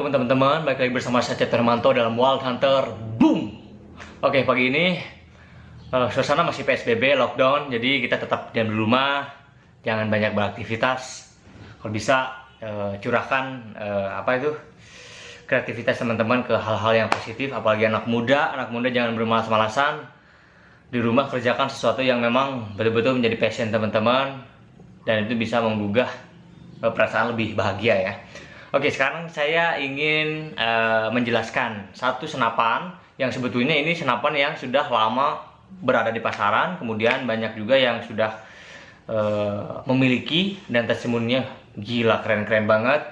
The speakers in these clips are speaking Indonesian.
Assalamualaikum teman-teman, balik lagi bersama saya Cep Hermanto dalam Wild Hunter. Boom. Oke, pagi ini suasana masih PSBB, lockdown, jadi kita tetap diam di rumah, jangan banyak beraktivitas. Kalau bisa curahkan kreativitas teman-teman ke hal-hal yang positif, apalagi anak muda jangan bermalas-malasan. Di rumah kerjakan sesuatu yang memang betul-betul menjadi passion teman-teman, dan itu bisa menggugah perasaan lebih bahagia ya. Oke, sekarang saya ingin menjelaskan satu senapan yang sebetulnya ini senapan yang sudah lama berada di pasaran, kemudian banyak juga yang sudah memiliki dan testimoninya gila, keren-keren banget.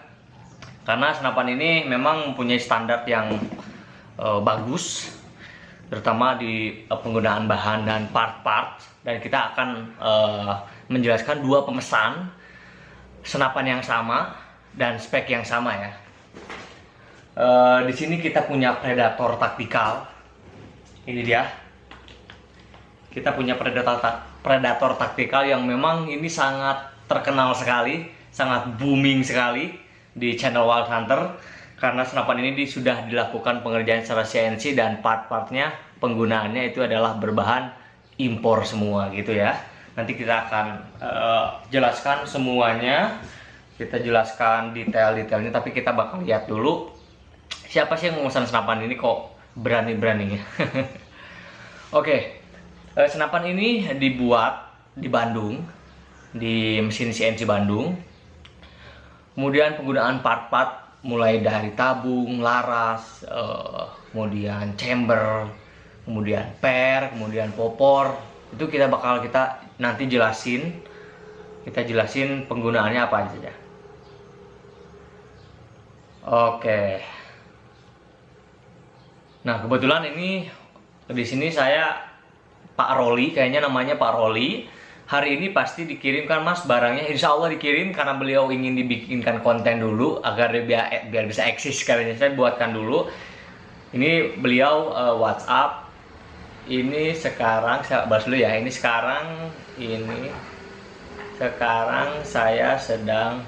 Karena senapan ini memang mempunyai standar yang bagus, terutama di penggunaan bahan dan part-part, dan kita akan menjelaskan dua pemesan senapan yang sama dan spek yang sama ya. Di sini kita punya Predator taktikal. Ini dia. Kita punya Predator taktikal yang memang ini sangat terkenal sekali, sangat booming sekali di channel Wild Hunter, karena senapan ini sudah dilakukan pengerjaan secara CNC dan part-partnya penggunaannya itu adalah berbahan impor semua gitu ya. Nanti kita akan jelaskan semuanya. Kita jelaskan detail-detailnya, tapi kita bakal lihat dulu siapa sih yang memesan senapan ini kok berani-beraninya. Oke, senapan ini dibuat di Bandung, di mesin CNC Bandung. Kemudian penggunaan part-part mulai dari tabung, laras, kemudian chamber, kemudian per, kemudian popor. Itu kita nanti jelasin. Kita jelasin penggunaannya apa aja ya. Oke. Nah, kebetulan ini di sini saya Pak Roli, kayaknya namanya Pak Roli. Hari ini pasti dikirimkan Mas barangnya, insya Allah dikirim, karena beliau ingin dibikinkan konten dulu agar dia biar bisa eksis sekalian. Saya buatkan dulu. Ini beliau WhatsApp. Ini sekarang saya bahas dulu ya. Ini sekarang saya sedang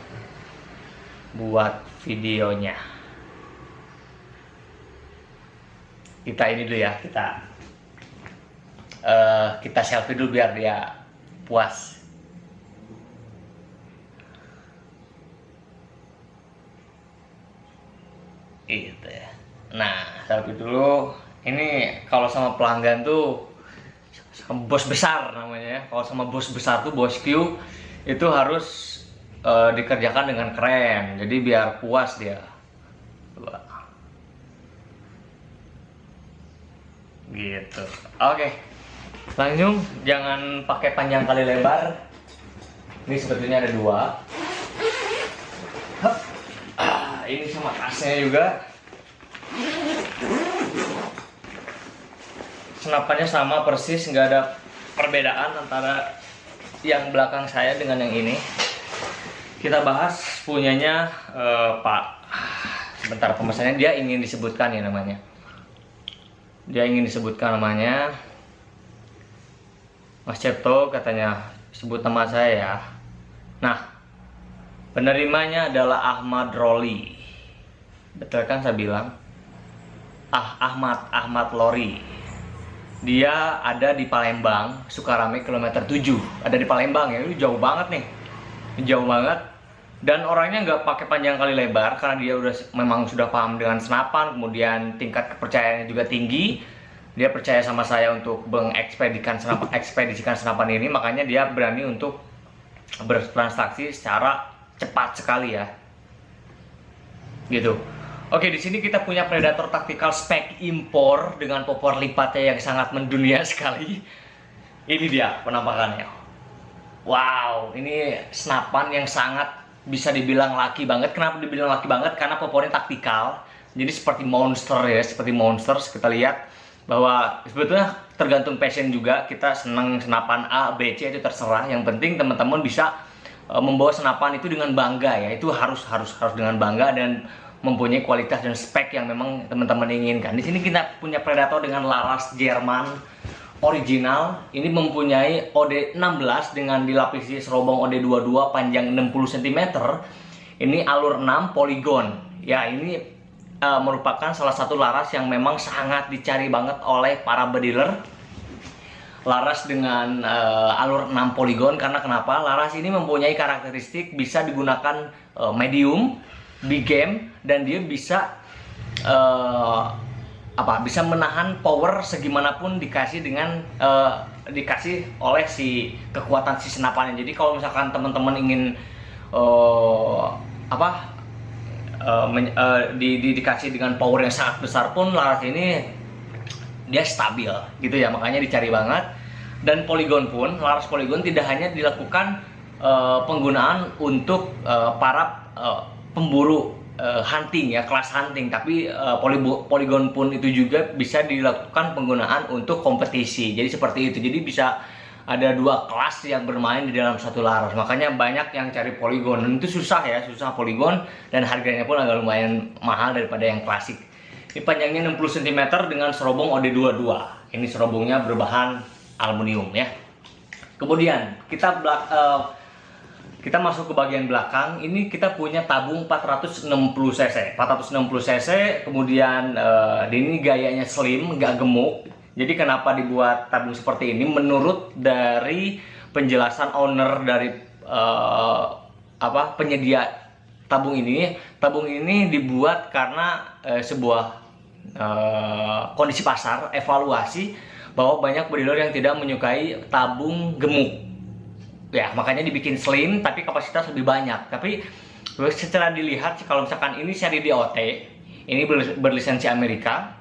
buat videonya. Kita ini dulu ya, kita selfie dulu biar dia puas. Gitu ya. Nah, selfie dulu. Ini kalau sama pelanggan tuh bos besar namanya ya. Kalau sama bos besar tuh bos Q, itu harus dikerjakan dengan keren, jadi biar puas dia. Gitu. Oke, langsung, jangan pakai panjang kali lebar. Ini sebetulnya ada dua. Ini sama tasnya juga. Senapannya sama persis, nggak ada perbedaan antara yang belakang saya dengan yang ini. Kita bahas punyanya Pak. Sebentar, pemesannya dia ingin disebutkan ya namanya. Dia ingin disebutkan namanya. Mas Cipto katanya sebut nama saya ya. Nah, penerimanya adalah Ahmad Roli. Betul kan saya bilang? Ahmad Lori. Dia ada di Palembang, Sukarame kilometer 7. Ada di Palembang ya, itu jauh banget nih. Jauh banget. Dan orangnya nggak pakai panjang kali lebar, karena dia memang sudah paham dengan senapan. Kemudian tingkat kepercayaannya juga tinggi. Dia percaya sama saya untuk ekspedisikan senapan ini, makanya dia berani untuk bertransaksi secara cepat sekali ya. Gitu. Oke, di sini kita punya Predator taktikal spek impor dengan popor lipatnya yang sangat mendunia sekali. Ini dia penampakannya. Wow, ini senapan yang sangat bisa dibilang laki banget. Kenapa dibilang laki banget? Karena popornya taktikal. Jadi seperti monster ya, seperti monsters. Kita lihat bahwa sebetulnya tergantung passion juga. Kita senang senapan A, B, C itu terserah. Yang penting teman-teman bisa membawa senapan itu dengan bangga ya. Itu harus dengan bangga dan mempunyai kualitas dan spek yang memang teman-teman inginkan. Di sini kita punya Predator dengan laras Jerman original. Ini mempunyai OD16 dengan dilapisi serobong OD22 panjang 60 cm. Ini alur 6 poligon. Ya, ini merupakan salah satu laras yang memang sangat dicari banget oleh para bediler. Laras dengan alur 6 poligon, karena kenapa? Laras ini mempunyai karakteristik bisa digunakan medium, big game, dan dia bisa bisa menahan power segimanapun dikasih dengan dikasih oleh si kekuatan si senapannya. Jadi kalau misalkan teman-teman ingin dikasih dengan power yang sangat besar pun, laras ini dia stabil gitu ya, makanya dicari banget. Dan poligon pun, laras poligon tidak hanya dilakukan penggunaan untuk para pemburu hunting ya, kelas hunting, tapi poligon pun itu juga bisa dilakukan penggunaan untuk kompetisi. Jadi seperti itu. Jadi bisa ada 2 kelas yang bermain di dalam satu laras. Makanya banyak yang cari poligon. Dan itu susah ya, susah poligon, dan harganya pun agak lumayan mahal daripada yang klasik. Ini panjangnya 60 cm dengan serobong OD22. Ini serobongnya berbahan aluminium ya. Kemudian kita masuk ke bagian belakang. Ini kita punya tabung 460 cc. 460 cc, kemudian ini gayanya slim, nggak gemuk. Jadi kenapa dibuat tabung seperti ini? Menurut dari penjelasan owner dari penyedia tabung ini dibuat karena sebuah kondisi pasar, evaluasi bahwa banyak bediler yang tidak menyukai tabung gemuk. Ya, makanya dibikin slim tapi kapasitas lebih banyak. Tapi secara dilihat kalau misalkan ini seri DOT, ini berlisensi Amerika,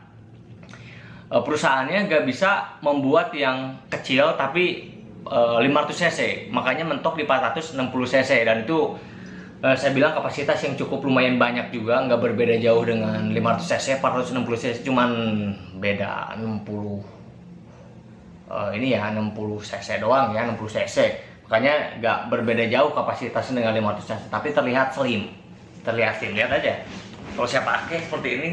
perusahaannya nggak bisa membuat yang kecil tapi 500 cc, makanya mentok di 460 cc. Dan itu saya bilang kapasitas yang cukup lumayan banyak juga, nggak berbeda jauh dengan 500 cc. 460 cc cuman beda 60 ini ya, 60 cc doang ya, 60 cc. Makanya nggak berbeda jauh kapasitasnya dengan 500 cc, tapi terlihat slim. Lihat aja. Kalau saya pakai seperti ini,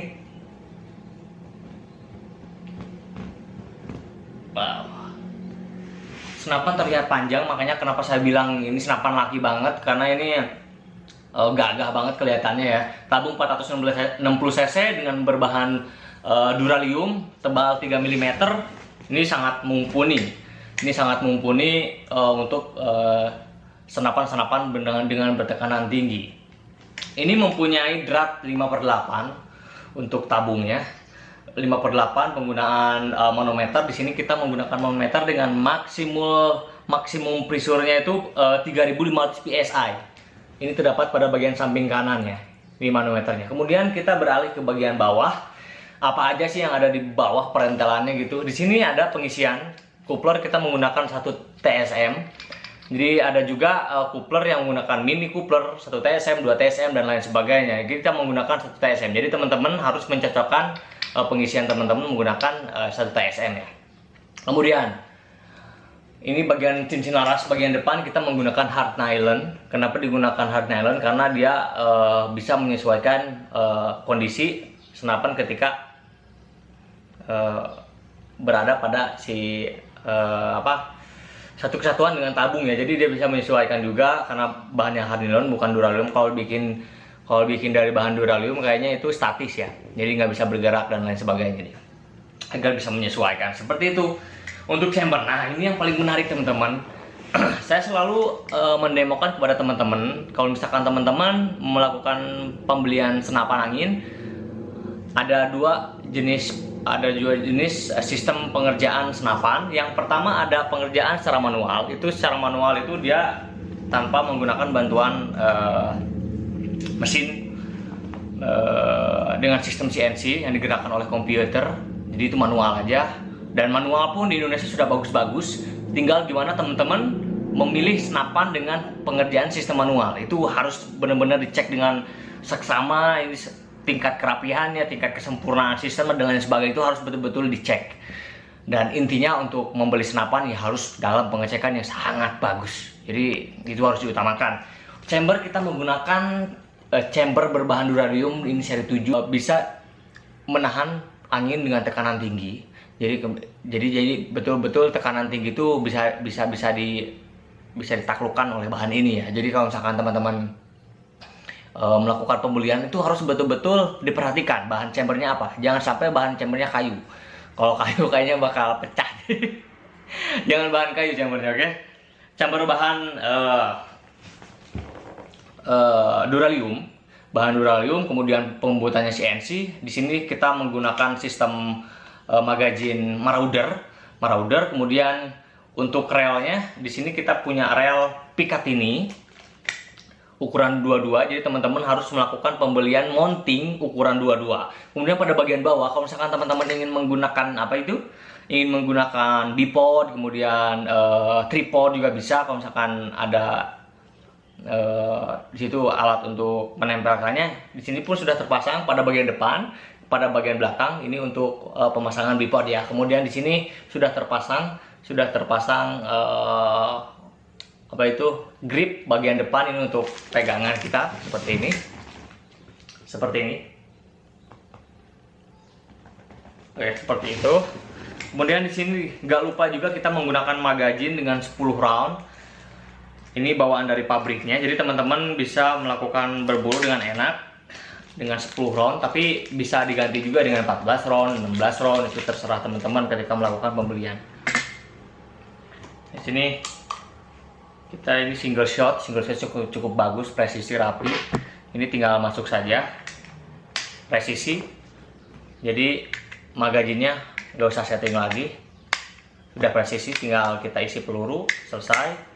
wow. Senapan terlihat panjang, makanya kenapa saya bilang ini senapan laki banget, karena ini gagah banget kelihatannya ya. Tabung 460 cc dengan berbahan duralium tebal 3 mm. Ini sangat mumpuni. Ini sangat mumpuni untuk senapan-senapan dengan bertekanan tinggi. Ini mempunyai drat 5/8 untuk tabungnya. 5/8 penggunaan manometer. Di sini kita menggunakan manometer dengan maksimum pressure-nya itu 3500 psi. Ini terdapat pada bagian samping kanannya, ini manometernya. Kemudian kita beralih ke bagian bawah. Apa aja sih yang ada di bawah perentelannya gitu? Di sini ada pengisian coupler, kita menggunakan 1 TSM. Jadi ada juga coupler yang menggunakan mini coupler, 1 TSM, 2 TSM, dan lain sebagainya. Jadi kita menggunakan 1 TSM. Jadi teman-teman harus mencocokkan pengisian teman-teman menggunakan 1 TSM ya. Kemudian ini bagian cincin laras bagian depan kita menggunakan hard nylon. Kenapa digunakan hard nylon? Karena dia bisa menyesuaikan kondisi senapan ketika berada pada si satu kesatuan dengan tabung ya. Jadi dia bisa menyesuaikan juga karena bahannya hard nylon bukan duralium. Kalau bikin dari bahan duralium kayaknya itu statis ya, jadi nggak bisa bergerak dan lain sebagainya. Agar bisa menyesuaikan seperti itu. Untuk chamber, nah ini yang paling menarik teman-teman. Saya selalu mendemokan kepada teman-teman, kalau misalkan teman-teman melakukan pembelian senapan angin, ada dua jenis sistem pengerjaan senapan. Yang pertama ada pengerjaan secara manual. Itu secara manual itu dia tanpa menggunakan bantuan mesin dengan sistem CNC yang digerakkan oleh komputer. Jadi itu manual aja. Dan manual pun di Indonesia sudah bagus-bagus. Tinggal gimana teman-teman memilih senapan dengan pengerjaan sistem manual. Itu harus benar-benar dicek dengan seksama. Ini tingkat kerapihannya, tingkat kesempurnaan sistem dan lain sebagainya itu harus betul-betul dicek. Dan intinya untuk membeli senapan ya harus dalam pengecekan yang sangat bagus. Jadi itu harus diutamakan. Chamber kita menggunakan chamber berbahan duralium ini seri 7, bisa menahan angin dengan tekanan tinggi. Jadi betul-betul tekanan tinggi itu bisa ditaklukkan oleh bahan ini ya. Jadi kalau misalkan teman-teman melakukan pembelian itu harus betul-betul diperhatikan bahan chambernya apa. Jangan sampai bahan chambernya kayu. Kalau kayu kayaknya bakal pecah. Jangan bahan kayu chambernya, oke? Chamber bahan duralium, kemudian pembuatannya CNC. Di sini kita menggunakan sistem magazin Marauder. Kemudian untuk relnya di sini kita punya rel Picatinny ukuran 22. Jadi teman-teman harus melakukan pembelian mounting ukuran 22. Kemudian pada bagian bawah, kalau misalkan teman-teman ingin menggunakan ingin menggunakan bipod, kemudian tripod juga bisa. Kalau misalkan ada di situ alat untuk menempelkannya, di sini pun sudah terpasang pada bagian depan, pada bagian belakang. Ini untuk pemasangan bipod ya. Kemudian di sini sudah terpasang grip bagian depan ini untuk pegangan kita seperti ini. Oke, seperti itu. Kemudian di sini nggak lupa juga kita menggunakan magazin dengan 10 round. Ini bawaan dari pabriknya, jadi teman-teman bisa melakukan berburu dengan enak dengan 10 round, tapi bisa diganti juga dengan 14 round, 16 round, itu terserah teman-teman ketika melakukan pembelian. Di sini kita ini single shot cukup bagus, presisi rapi. Ini tinggal masuk saja, presisi. Jadi magazinnya nggak usah setting lagi, sudah presisi, tinggal kita isi peluru, selesai.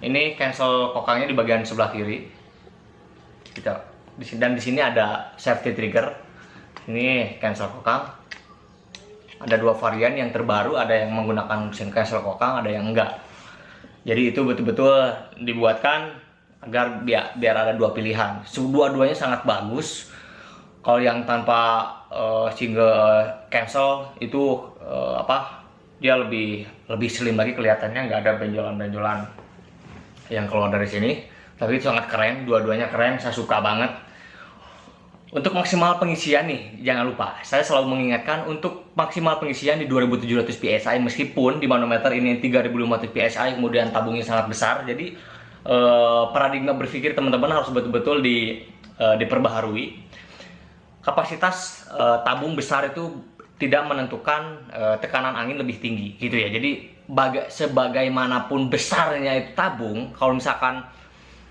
Ini cancel kokangnya di bagian sebelah kiri. Dan di sini ada safety trigger. Ini cancel kokang. Ada dua varian yang terbaru, ada yang menggunakan mesin cancel kokang, ada yang enggak. Jadi itu betul-betul dibuatkan agar biar ada dua pilihan. Dua-duanya sangat bagus. Kalau yang tanpa single cancel itu dia lebih slim lagi kelihatannya, nggak ada benjolan-benjolan yang keluar dari sini. Tapi itu sangat keren, dua-duanya keren, saya suka banget. Untuk maksimal pengisian nih, jangan lupa, saya selalu mengingatkan untuk maksimal pengisian di 2700 PSI, meskipun di manometer ini 3500 PSI, kemudian tabungnya sangat besar. Jadi paradigma berpikir teman-teman harus betul-betul diperbaharui. Kapasitas tabung besar itu tidak menentukan tekanan angin lebih tinggi, gitu ya. Jadi sebagaimanapun besarnya itu tabung, kalau misalkan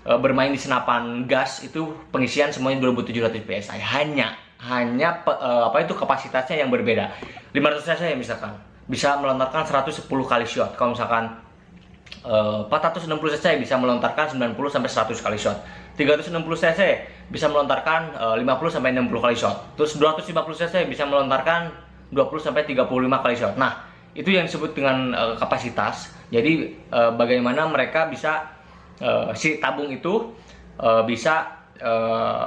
bermain di senapan gas itu pengisian semuanya 2700 PSI. Hanya kapasitasnya yang berbeda. 500 cc misalkan bisa melontarkan 110 kali shot. Kalau misalkan 460 cc bisa melontarkan 90 sampai 100 kali shot. 360 cc bisa melontarkan 50 sampai 60 kali shot. Terus 250 cc bisa melontarkan 20 sampai 35 kali shot. Nah, itu yang disebut dengan kapasitas. Jadi bagaimana mereka bisa si tabung itu bisa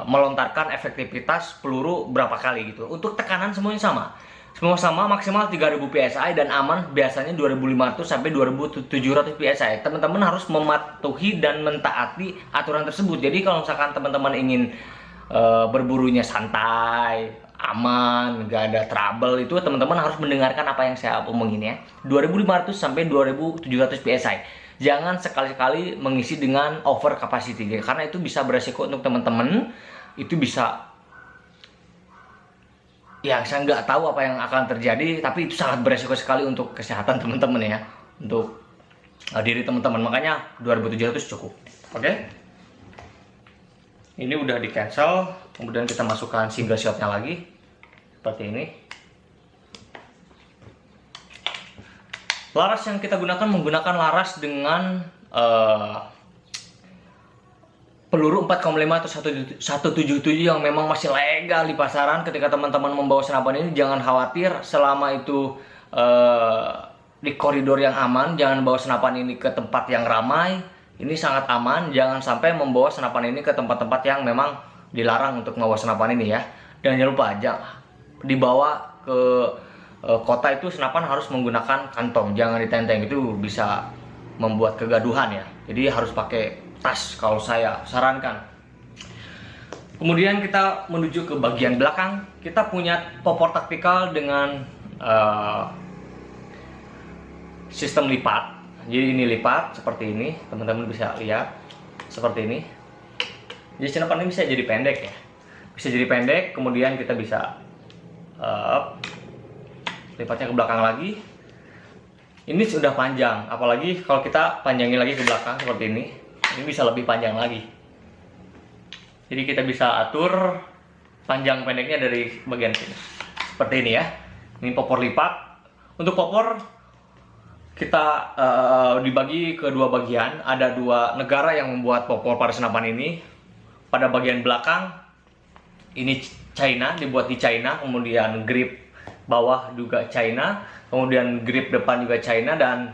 melontarkan efektivitas peluru berapa kali gitu. Untuk tekanan semuanya sama. Semua sama, maksimal 3000 PSI dan aman biasanya 2500 sampai 2700 PSI. Teman-teman harus mematuhi dan mentaati aturan tersebut. Jadi kalau misalkan teman-teman ingin berburunya santai, aman, nggak ada trouble, itu teman-teman harus mendengarkan apa yang saya omongin ya. 2500 sampai 2700 PSI. Jangan sekali-kali mengisi dengan over capacity, karena itu bisa beresiko untuk teman-teman. Itu bisa, ya saya nggak tahu apa yang akan terjadi, tapi itu sangat beresiko sekali untuk kesehatan teman-teman ya, untuk diri teman-teman. Makanya 2700 cukup. Oke? Ini udah di cancel, kemudian kita masukkan single shotnya lagi seperti ini. Laras yang kita gunakan menggunakan laras dengan peluru 4,5 atau 177 yang memang masih legal di pasaran. Ketika teman-teman membawa senapan ini, jangan khawatir selama itu di koridor yang aman. Jangan bawa senapan ini ke tempat yang ramai. Ini sangat aman. Jangan sampai membawa senapan ini ke tempat-tempat yang memang dilarang untuk membawa senapan ini ya. Dan jangan lupa, dibawa ke kota itu senapan harus menggunakan kantong, jangan ditenteng, itu bisa membuat kegaduhan ya. Jadi harus pakai tas kalau saya sarankan. Kemudian kita menuju ke bagian belakang. Kita punya popor taktikal dengan sistem lipat. Jadi ini lipat seperti ini, teman-teman bisa lihat seperti ini. Jadi senapan ini bisa jadi pendek ya, bisa jadi pendek, kemudian kita bisa lipatnya ke belakang lagi. Ini sudah panjang, apalagi kalau kita panjangin lagi ke belakang seperti ini bisa lebih panjang lagi. Jadi kita bisa atur panjang pendeknya dari bagian sini seperti ini ya. Ini popor lipat. Untuk popor kita dibagi ke dua bagian. Ada dua negara yang membuat popor pada senapan ini. Pada bagian belakang ini China, dibuat di China, kemudian grip bawah juga China, kemudian grip depan juga China, dan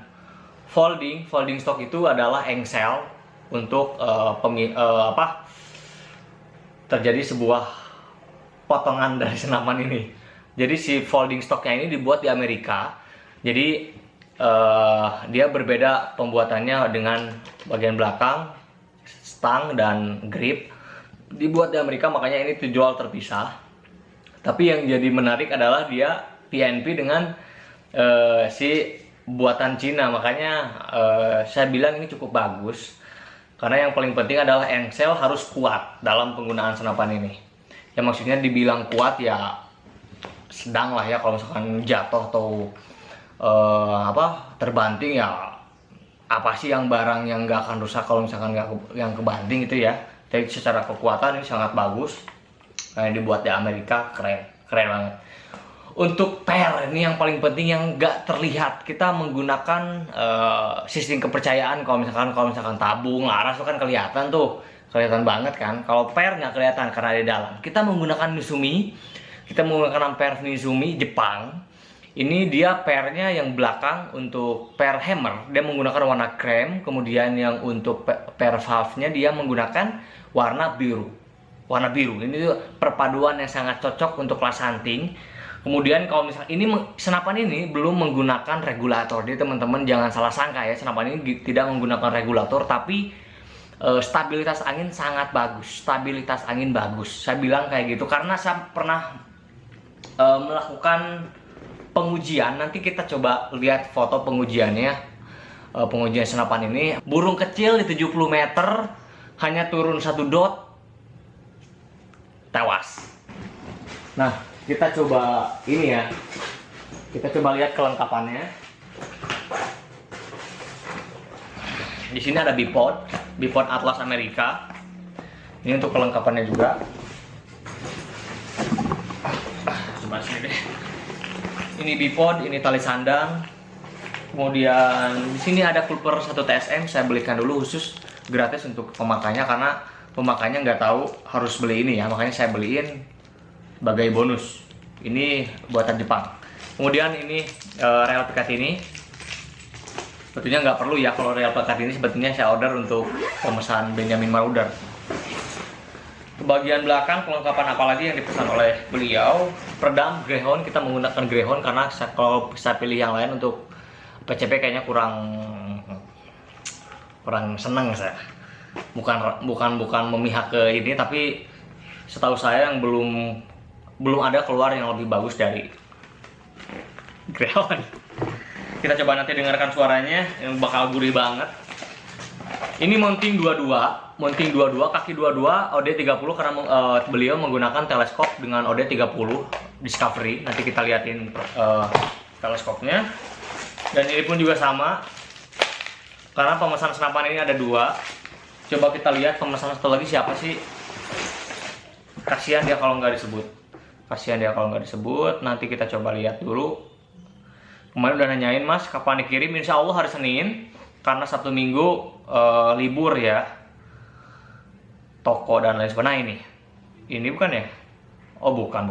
folding stock itu adalah engsel untuk terjadi sebuah potongan dari senapan ini. Jadi si folding stocknya ini dibuat di Amerika. Jadi dia berbeda pembuatannya dengan bagian belakang, stang dan grip. Dibuat di Amerika, makanya ini dijual terpisah. Tapi yang jadi menarik adalah dia PNP dengan si buatan Cina. Makanya saya bilang ini cukup bagus. Karena yang paling penting adalah engsel harus kuat dalam penggunaan senapan ini. Ya maksudnya dibilang kuat ya sedang lah ya, kalau misalkan jatuh atau terbanting ya apa sih yang barang yang nggak akan rusak kalau misalkan nggak yang kebanting itu ya. Jadi secara kekuatan ini sangat bagus. Yang dibuat di Amerika keren banget. Untuk per ini yang paling penting yang nggak terlihat, kita menggunakan sistem kepercayaan. Kalau misalkan tabung laras itu kan kelihatan banget kan. Kalau per nggak kelihatan karena di dalam. Kita menggunakan Mizumi, per Mizumi Jepang. Ini dia pernya yang belakang untuk per hammer dia menggunakan warna krem, kemudian yang untuk per valve-nya dia menggunakan warna biru. Ini tuh perpaduan yang sangat cocok untuk kelas hunting. Kemudian kalau misalnya senapan ini belum menggunakan regulator. Jadi teman-teman jangan salah sangka ya, senapan ini tidak menggunakan regulator, tapi stabilitas angin sangat bagus. Saya bilang kayak gitu karena saya pernah melakukan pengujian. Nanti kita coba lihat foto pengujiannya. Pengujian senapan ini, burung kecil di 70 meter hanya turun 1 dot tewas. Nah, kita coba ini ya. Kita coba lihat kelengkapannya. Di sini ada bipod Atlas Amerika. Ini untuk kelengkapannya juga. Coba sini deh. Ini bipod, ini tali sandang. Kemudian di sini ada kulper 1 TSM. Saya belikan dulu khusus gratis untuk pemakainya karena pemakainya nggak tahu harus beli ini ya. Makanya saya beliin sebagai bonus. Ini buatan Jepang. Kemudian ini rel pekat ini. Sebetulnya nggak perlu ya, kalau rel pekat ini sebetulnya saya order untuk pemesan Benjamin Marauder. Ke bagian belakang kelengkapan apalagi yang dipesan oleh beliau. Peredam Greyhound, kita menggunakan Greyhound karena kalau saya pilih yang lain untuk PCP kayaknya kurang seneng saya. Bukan memihak ke ini, tapi setahu saya yang belum ada keluar yang lebih bagus dari Greyhound. Kita coba nanti dengarkan suaranya yang bakal gurih banget. Ini mounting 22, kaki 22 OD30 karena beliau menggunakan teleskop dengan OD30 Discovery. Nanti kita liatin teleskopnya. Dan ini pun juga sama. Karena pemesan senapan ini ada 2. Coba kita lihat pemesan satu lagi siapa sih? Kasihan dia kalau nggak disebut. Nanti kita coba lihat dulu. Kemarin udah nanyain, Mas kapan dikirim? Insya Allah hari Senin, karena Sabtu Minggu libur ya, toko dan lain sebagainya. Ini bukan ya? Oh bukan.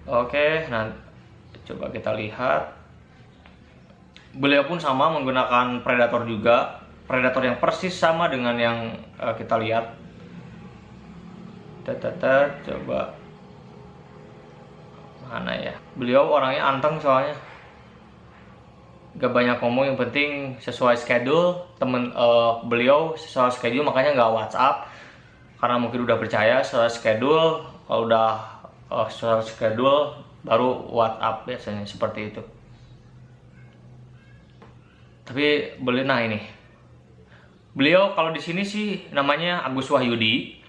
Oke, nanti coba kita lihat. Beliau pun sama menggunakan Predator juga, Predator yang persis sama dengan yang kita lihat. Coba mana ya? Beliau orangnya anteng soalnya, gak banyak ngomong, yang penting sesuai schedule. Beliau sesuai schedule, makanya nggak WhatsApp karena mungkin udah percaya sesuai schedule. Kalau udah sesuai schedule baru WhatsApp biasanya seperti itu. Tapi beli, nah ini Beliau kalau di sini sih namanya Agus Wahyudi.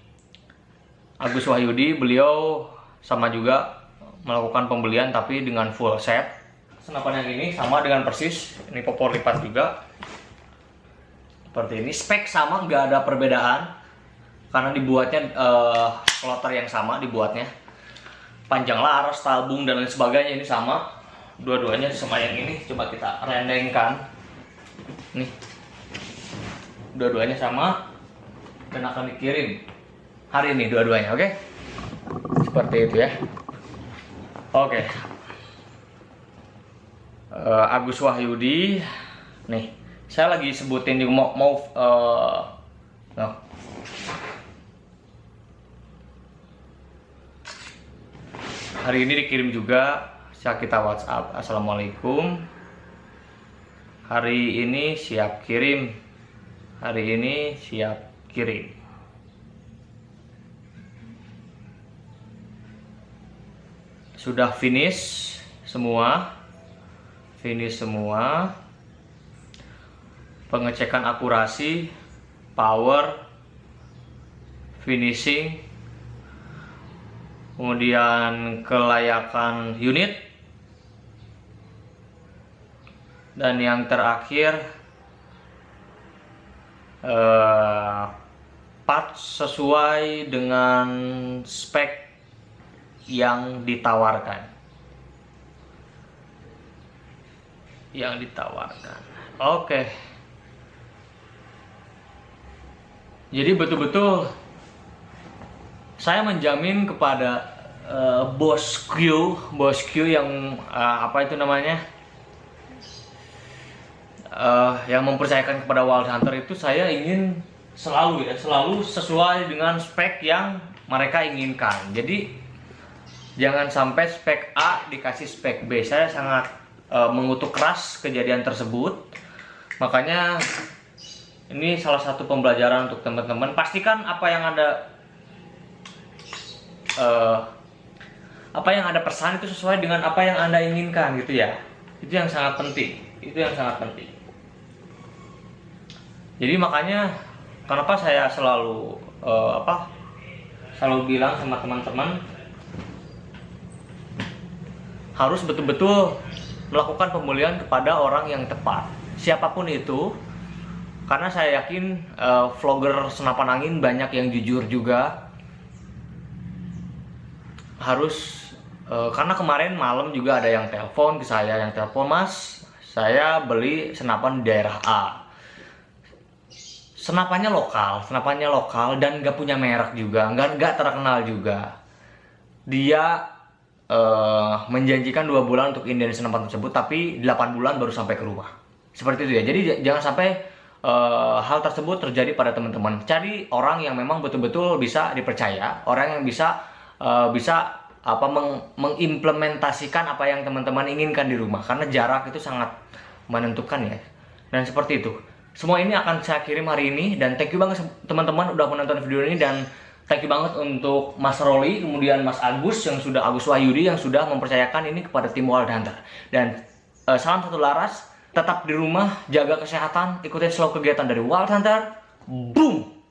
Agus Wahyudi, beliau sama juga melakukan pembelian tapi dengan full set. Senapan yang ini sama dengan persis, ini popor lipat juga. Seperti ini, spek sama, nggak ada perbedaan karena dibuatnya kloter yang sama dibuatnya. Panjang laras, tabung dan lain sebagainya ini sama. Dua-duanya sama yang ini. Coba kita rendengkan. Nih. Dua-duanya sama dan akan dikirim hari ini dua-duanya, oke? Seperti itu ya. Oke. Agus Wahyudi. Nih, saya lagi sebutin juga mau no. Hari ini dikirim juga, saya kita WhatsApp. Assalamualaikum. Hari ini siap kirim. Hari ini siap kirim. Sudah finish semua. Finish semua. Pengecekan akurasi, power, finishing, kemudian kelayakan unit, dan yang terakhir part sesuai dengan spek yang ditawarkan. Oke. Jadi betul-betul saya menjamin kepada bos Q yang apa itu namanya? Yang mempercayakan kepada Wild Hunter itu, saya ingin selalu sesuai dengan spek yang mereka inginkan. Jadi jangan sampai spek A dikasih spek B. Saya sangat mengutuk keras kejadian tersebut. Makanya ini salah satu pembelajaran untuk teman-teman. Pastikan apa yang ada pesan itu sesuai dengan apa yang Anda inginkan gitu ya. Itu yang sangat penting. Jadi makanya kenapa saya selalu bilang sama teman-teman harus betul-betul melakukan pemulihan kepada orang yang tepat, siapapun itu. Karena saya yakin vlogger senapan angin banyak yang jujur juga. Harus karena kemarin malam juga ada yang telepon ke saya, Mas, saya beli senapan di daerah A. Senapannya lokal dan nggak punya merek juga, nggak terkenal juga. Dia menjanjikan 2 bulan untuk Indian senapan tersebut, tapi 8 bulan baru sampai ke rumah. Seperti itu ya. Jadi jangan sampai hal tersebut terjadi pada teman-teman. Cari orang yang memang betul-betul bisa dipercaya, orang yang bisa mengimplementasikan apa yang teman-teman inginkan di rumah. Karena jarak itu sangat menentukan ya. Dan seperti itu. Semua ini akan saya kirim hari ini, dan thank you banget teman-teman udah menonton video ini, dan thank you banget untuk Mas Roli, kemudian Mas Agus Wahyudi yang sudah mempercayakan ini kepada tim Wild Hunter. Dan salam satu laras, tetap di rumah, jaga kesehatan, ikutin selalu kegiatan dari Wild Hunter. Boom!